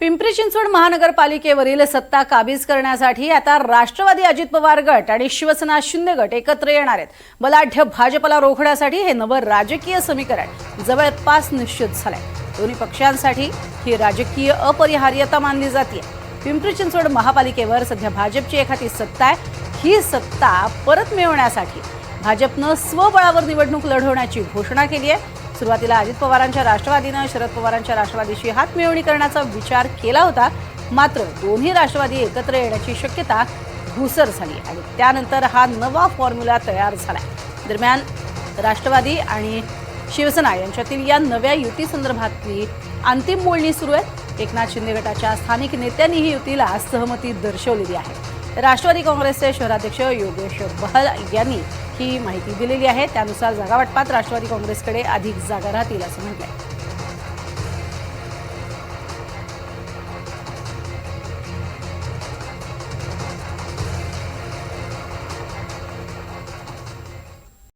पिंपरी चिंचवड महानगरपालिकेवरील सत्ता काबीज करण्यासाठी आता राष्ट्रवादी अजित पवार गट आणि शिवसेना शिंदे गट एकत्र येणार आहेत। बलाढ्य भाजपला रोखण्यासाठी हे नवं राजकीय समीकरण जवळपास निश्चित झालंय। दोन्ही पक्षांसाठी ही राजकीय अपरिहार्यता मानली जाते। पिंपरी चिंचवड महापालिकेवर सध्या भाजपची एखादी सत्ता आहे। ही सत्ता परत मिळवण्यासाठी भाजपनं स्वबळावर निवडणूक लढवण्याची घोषणा केली आहे। सुरुवातीला अजित पवारांच्या राष्ट्रवादीने शरद पवारांच्या राष्ट्रवादीशी हातमिळवणी करण्याचा विचार केला होता, मात्र दोन्ही राष्ट्रवादी एकत्र येण्याची शक्यता धूसर झाली आणि त्यानंतर हा नवा फॉर्म्युला तयार झाला। दरम्यान राष्ट्रवादी आणि शिवसेना यांच्यातील या नव्या युती संदर्भातली अंतिम बोलणी सुरू आहे। एकनाथ शिंदे गटाच्या स्थानिक नेत्यांनी ही युतीला सहमती दर्शवलेली आहे। राष्ट्रवादी काँग्रेसचे शहराध्यक्ष योगेश बहल यांनी ही माहिती दिलेली आहे। त्यानुसार जागावाटपात राष्ट्रवादी काँग्रेसकडे अधिक जागा राहतील असं म्हटलंय।